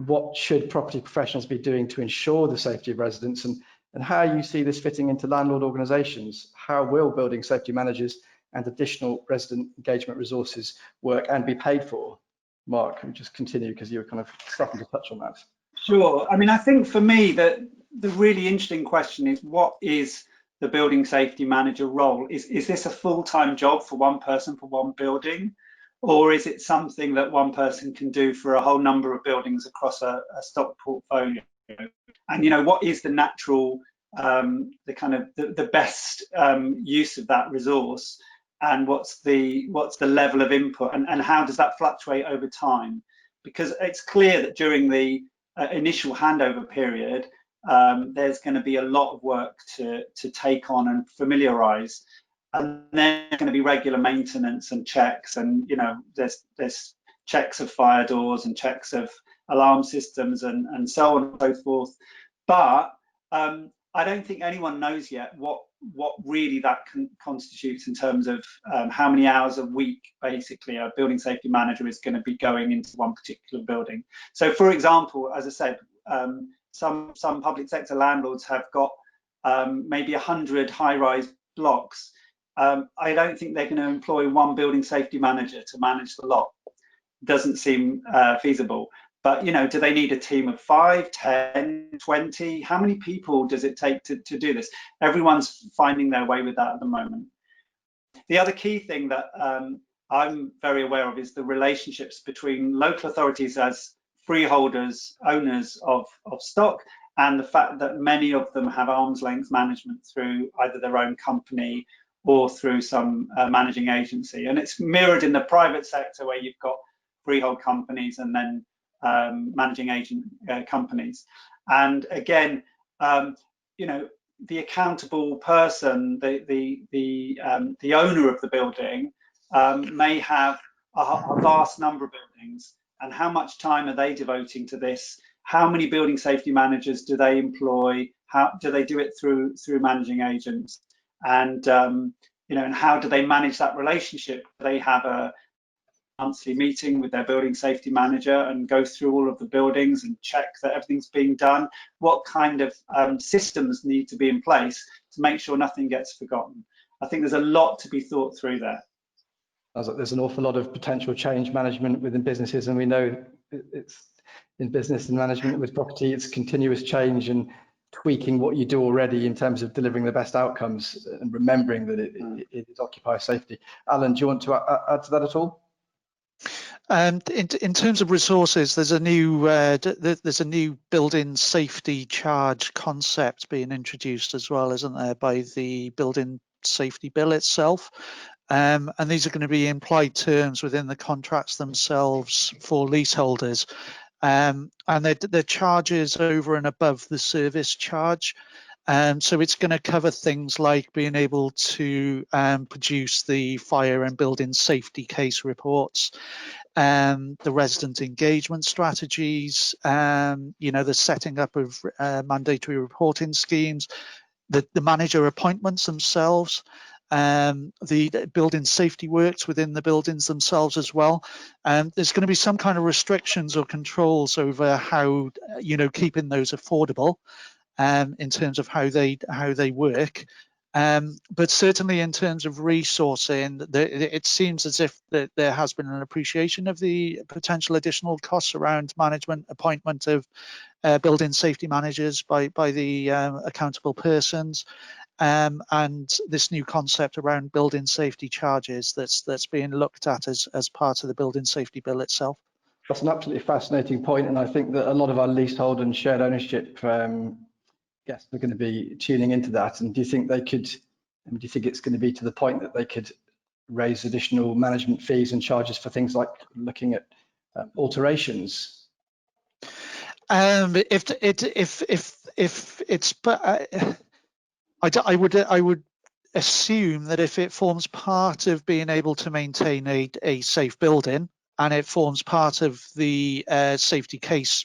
what should property professionals be doing to ensure the safety of residents, and how you see this fitting into landlord organisations. How will building safety managers and additional resident engagement resources work and be paid for? Mark, can we just continue, because you were kind of starting to touch on that? Sure. I mean, I think for me that the really interesting question is, what is the building safety manager role? Is this a full-time job for one person for one building, or is it something that one person can do for a whole number of buildings across a stock portfolio? And, you know, what is the natural, the kind of the best use of that resource, and what's the level of input, and how does that fluctuate over time? Because it's clear that during the initial handover period, there's going to be a lot of work to take on and familiarize, and then there's going to be regular maintenance and checks, and, you know, there's checks of fire doors and checks of alarm systems and so on and so forth. But I don't think anyone knows yet what really that constitutes in terms of how many hours a week basically a building safety manager is going to be going into one particular building. So, for example, as I said, some public sector landlords have got maybe 100 high-rise blocks. I don't think they're going to employ one building safety manager to manage the lot. Doesn't seem feasible. But, you know, do they need a team of 5, 10, 20? How many people does it take to do this? Everyone's finding their way with that at the moment. The other key thing that I'm very aware of is the relationships between local authorities as freeholders, owners of stock, and the fact that many of them have arm's length management through either their own company or through some managing agency. And it's mirrored in the private sector, where you've got freehold companies and then managing agent companies. And again, you know, the accountable person, the owner of the building, may have a vast number of buildings, and how much time are they devoting to this? How many building safety managers do they employ? How do they do it through managing agents? And you know, and how do they manage that relationship? They have a monthly meeting with their building safety manager and go through all of the buildings and check that everything's being done. What kind of systems need to be in place to make sure nothing gets forgotten? I think there's a lot to be thought through there. There's an awful lot of potential change management within businesses, and we know it's in business and management with property, it's continuous change and tweaking what you do already in terms of delivering the best outcomes, and remembering that it is occupier safety. Alan, do you want to add to that at all? And in terms of resources, there's a new building safety charge concept being introduced as well, isn't there, by the building safety bill itself. And these are going to be implied terms within the contracts themselves for leaseholders. And they're charges over and above the service charge. So it's going to cover things like being able to produce the fire and building safety case reports, the resident engagement strategies, you know, the setting up of mandatory reporting schemes, the manager appointments themselves, the building safety works within the buildings themselves as well. There's going to be some kind of restrictions or controls over how, you know, keeping those affordable in terms of how they work. But certainly in terms of resourcing, it seems as if there has been an appreciation of the potential additional costs around management, appointment of building safety managers by the accountable persons, and this new concept around building safety charges that's being looked at as part of the building safety bill itself. That's an absolutely fascinating point, and I think that a lot of our leasehold and shared ownership guests are going to be tuning into that. And do you think they could? Do you think it's going to be to the point that they could raise additional management fees and charges for things like looking at alterations? If it's, I would assume that if it forms part of being able to maintain a safe building, and it forms part of the safety case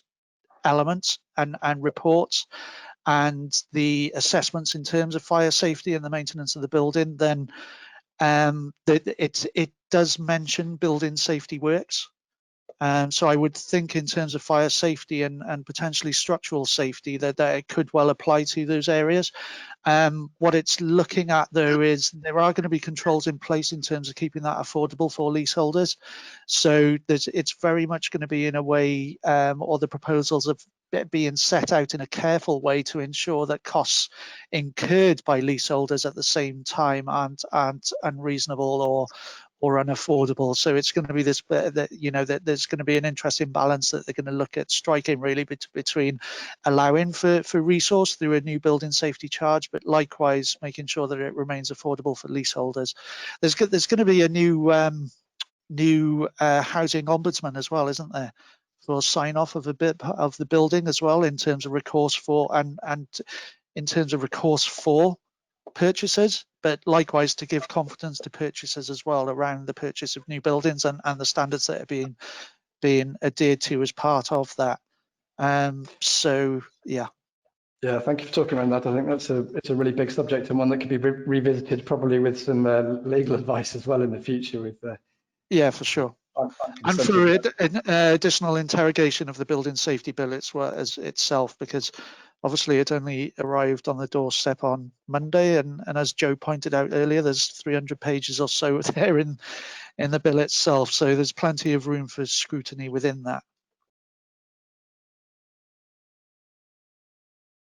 elements and reports, and the assessments in terms of fire safety and the maintenance of the building, then it does mention building safety works. So I would think in terms of fire safety and potentially structural safety that it could well apply to those areas. What it's looking at though is there are going to be controls in place in terms of keeping that affordable for leaseholders. So it's very much going to be in a way, or the proposals of being set out in a careful way to ensure that costs incurred by leaseholders at the same time aren't unreasonable or unaffordable. So it's going to be this, that there's going to be an interesting balance that they're going to look at striking really between allowing for resource through a new building safety charge, but likewise making sure that it remains affordable for leaseholders. There's going to be a new housing ombudsman as well, isn't there, for sign off of a bit of the building as well in terms of recourse for and in terms of recourse for purchasers, but likewise to give confidence to purchasers as well around the purchase of new buildings and the standards that are being adhered to as part of that. So yeah. Yeah, thank you for talking around that. I think it's a really big subject and one that could be revisited probably with some legal advice as well in the future. With yeah, for sure. And for additional interrogation of the building safety bill itself, because obviously it only arrived on the doorstep on Monday, and as Joe pointed out earlier, there's 300 pages or so there in the bill itself. So there's plenty of room for scrutiny within that.